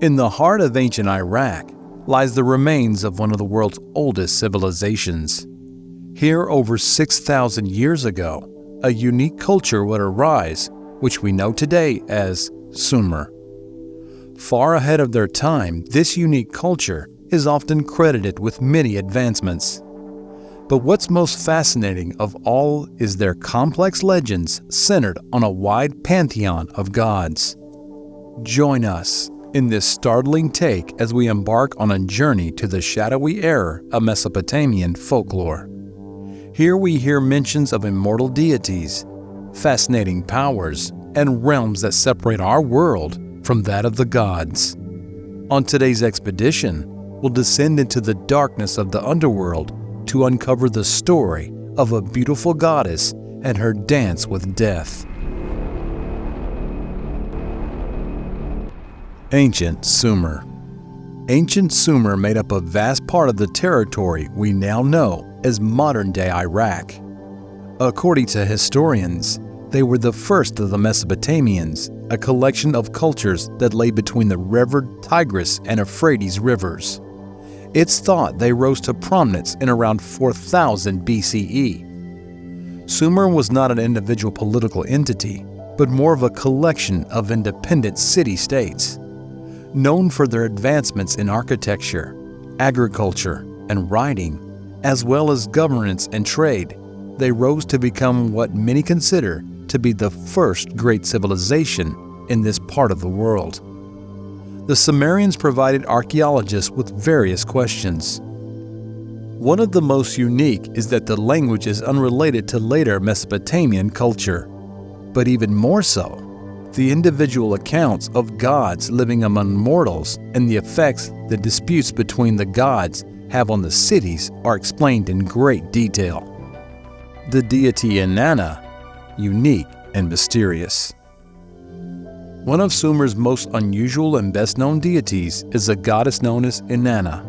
In the heart of ancient Iraq lies the remains of one of the world's oldest civilizations. Here, over 6,000 years ago, a unique culture would arise, which we know today as Sumer. Far ahead of their time, this unique culture is often credited with many advancements. But what's most fascinating of all is their complex legends centered on a wide pantheon of gods. Join us in this startling take as we embark on a journey to the shadowy era of Mesopotamian folklore. Here we hear mentions of immortal deities, fascinating powers, and realms that separate our world from that of the gods. On today's expedition, we'll descend into the darkness of the underworld to uncover the story of a beautiful goddess and her dance with death. Ancient Sumer. Ancient Sumer made up a vast part of the territory we now know as modern-day Iraq. According to historians, they were the first of the Mesopotamians, a collection of cultures that lay between the revered Tigris and Euphrates rivers. It's thought they rose to prominence in around 4000 BCE. Sumer was not an individual political entity, but more of a collection of independent city-states. Known for their advancements in architecture, agriculture, and writing, as well as governance and trade, they rose to become what many consider to be the first great civilization in this part of the world. The Sumerians provided archaeologists with various questions. One of the most unique is that the language is unrelated to later Mesopotamian culture. But even more so, the individual accounts of gods living among mortals and the effects the disputes between the gods have on the cities are explained in great detail. The deity Inanna, unique and mysterious. One of Sumer's most unusual and best-known deities is a goddess known as Inanna.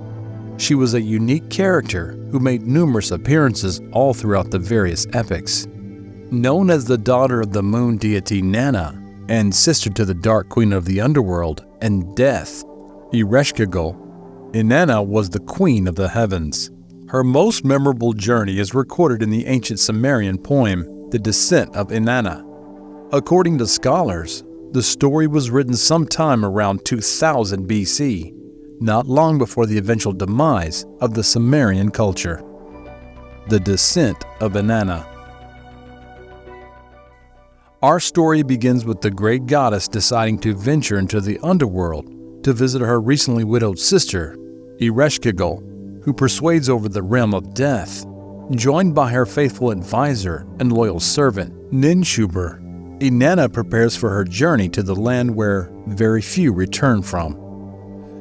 She was a unique character who made numerous appearances all throughout the various epics. Known as the daughter of the moon deity Nanna and sister to the dark queen of the underworld and death, Ereshkigal, Inanna was the queen of the heavens. Her most memorable journey is recorded in the ancient Sumerian poem, The Descent of Inanna. According to scholars, the story was written sometime around 2000 BC, not long before the eventual demise of the Sumerian culture. The Descent of Inanna. Our story begins with the great goddess deciding to venture into the underworld to visit her recently widowed sister, Ereshkigal, who persuades over the realm of death. Joined by her faithful advisor and loyal servant, Ninshuber, Inanna prepares for her journey to the land where very few return from.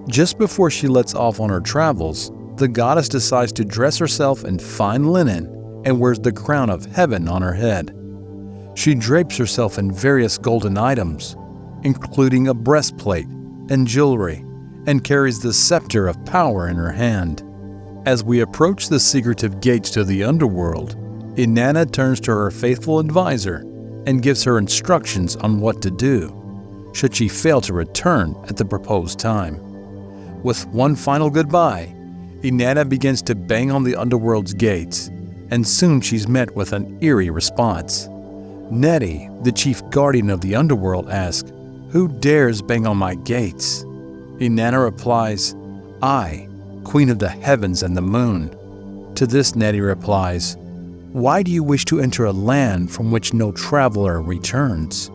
Just before she lets off on her travels, the goddess decides to dress herself in fine linen and wears the crown of heaven on her head. She drapes herself in various golden items, including a breastplate and jewelry, and carries the scepter of power in her hand. As we approach the secretive gates to the underworld, Inanna turns to her faithful advisor and gives her instructions on what to do, should she fail to return at the proposed time. With one final goodbye, Inanna begins to bang on the underworld's gates, and soon she's met with an eerie response. Neti, the chief guardian of the underworld, asks, "Who dares bang on my gates?" Inanna replies, "I, queen of the heavens and the moon." To this Neti replies, "Why do you wish to enter a land from which no traveler returns?"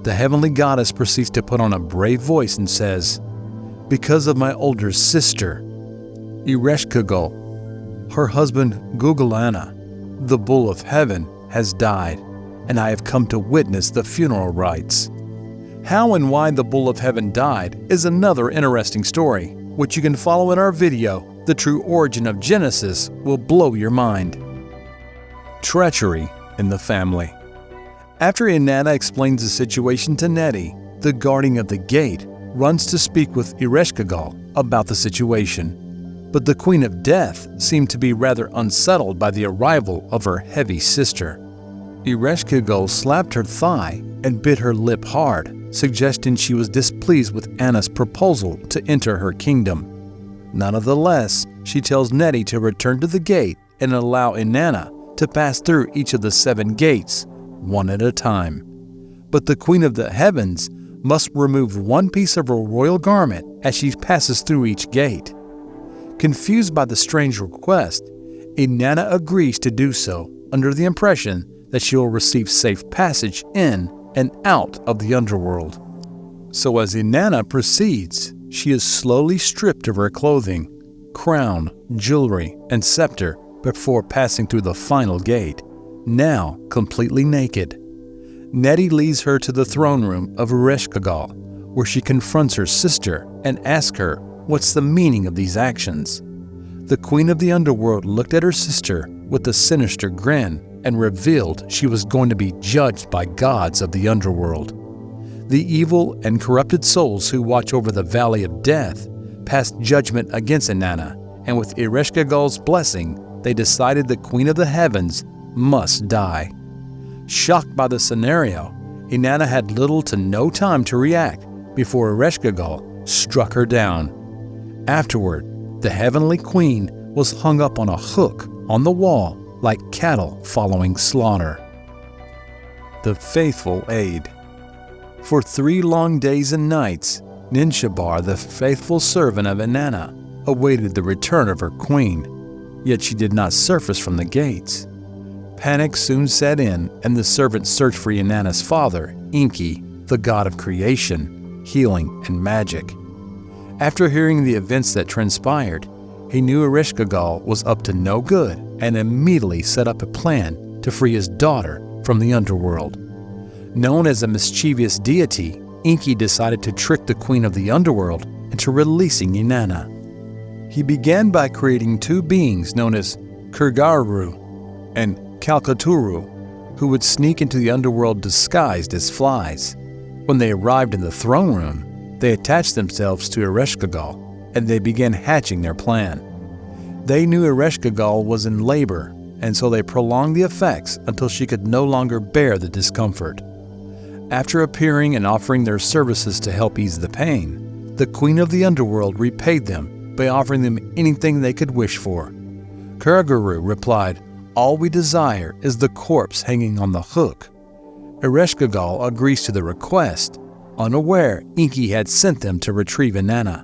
The heavenly goddess proceeds to put on a brave voice and says, "Because of my older sister, Ereshkigal. Her husband Gugulana, the bull of heaven, has died, and I have come to witness the funeral rites." How and why the bull of heaven died is another interesting story, which you can follow in our video, The True Origin of Genesis will blow your mind. Treachery in the family. After Inanna explains the situation to Neti, the guardian of the gate runs to speak with Ereshkigal about the situation. But the Queen of Death seemed to be rather unsettled by the arrival of her heavy sister. Ereshkigal slapped her thigh and bit her lip hard, suggesting she was displeased with Anna's proposal to enter her kingdom. Nonetheless, she tells Neti to return to the gate and allow Inanna to pass through each of the 7 gates, one at a time. But the Queen of the Heavens must remove one piece of her royal garment as she passes through each gate. Confused by the strange request, Inanna agrees to do so under the impression that she will receive safe passage in and out of the underworld. So as Inanna proceeds, she is slowly stripped of her clothing, crown, jewelry, and scepter before passing through the final gate, now completely naked. Neti leads her to the throne room of Ereshkigal, where she confronts her sister and asks her what's the meaning of these actions. The Queen of the Underworld looked at her sister with a sinister grin and revealed she was going to be judged by gods of the underworld. The evil and corrupted souls who watch over the Valley of Death passed judgment against Inanna, and with Ereshkigal's blessing, they decided the Queen of the Heavens must die. Shocked by the scenario, Inanna had little to no time to react before Ereshkigal struck her down. Afterward, the Heavenly Queen was hung up on a hook on the wall like cattle following slaughter. The Faithful Aid. For 3 long days and nights, Ninshabar, the faithful servant of Inanna, awaited the return of her queen, yet she did not surface from the gates. Panic soon set in, and the servant searched for Inanna's father, Enki, the god of creation, healing, and magic. After hearing the events that transpired, he knew Ereshkigal was up to no good and immediately set up a plan to free his daughter from the underworld. Known as a mischievous deity, Enki decided to trick the Queen of the Underworld into releasing Inanna. He began by creating 2 beings known as Kurgaru and Kalkaturu, who would sneak into the underworld disguised as flies. When they arrived in the throne room, they attached themselves to Ereshkigal, and they began hatching their plan. They knew Ereshkigal was in labor, and so they prolonged the effects until she could no longer bear the discomfort. After appearing and offering their services to help ease the pain, the Queen of the Underworld repaid them by offering them anything they could wish for. Kurgaru replied, "All we desire is the corpse hanging on the hook." Ereshkigal agrees to the request, unaware Enki had sent them to retrieve Inanna.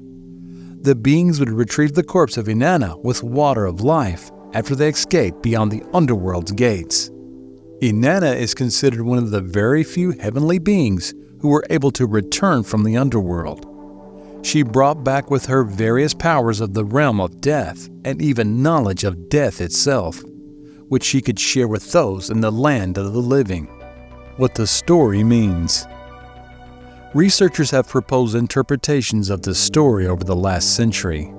The beings would retrieve the corpse of Inanna with water of life after they escaped beyond the underworld's gates. Inanna is considered one of the very few heavenly beings who were able to return from the underworld. She brought back with her various powers of the realm of death and even knowledge of death itself, which she could share with those in the land of the living. What the story means. Researchers have proposed interpretations of this story over the last century.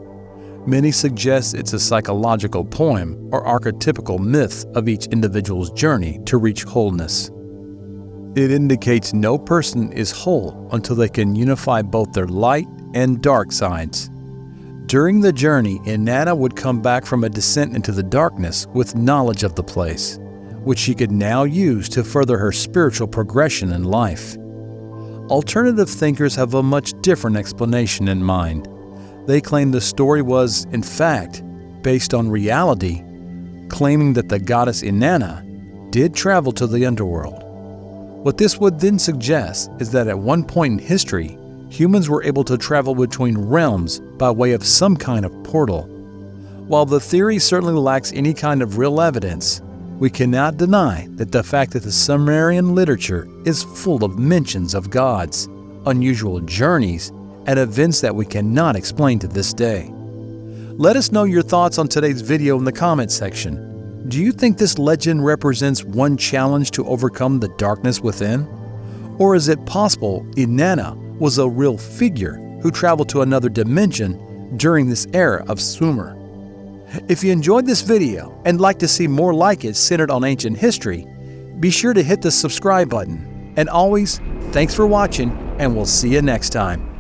Many suggest it's a psychological poem or archetypical myth of each individual's journey to reach wholeness. It indicates no person is whole until they can unify both their light and dark sides. During the journey, Inanna would come back from a descent into the darkness with knowledge of the place, which she could now use to further her spiritual progression in life. Alternative thinkers have a much different explanation in mind. They claim the story was, in fact, based on reality, claiming that the goddess Inanna did travel to the underworld. What this would then suggest is that at one point in history, humans were able to travel between realms by way of some kind of portal. While the theory certainly lacks any kind of real evidence, we cannot deny that the fact that the Sumerian literature is full of mentions of gods, unusual journeys, and events that we cannot explain to this day. Let us know your thoughts on today's video in the comments section. Do you think this legend represents one challenge to overcome the darkness within? Or is it possible Inanna was a real figure who traveled to another dimension during this era of Sumer? If you enjoyed this video and like to see more like it centered on ancient history, be sure to hit the subscribe button. And always, thanks for watching, and we'll see you next time.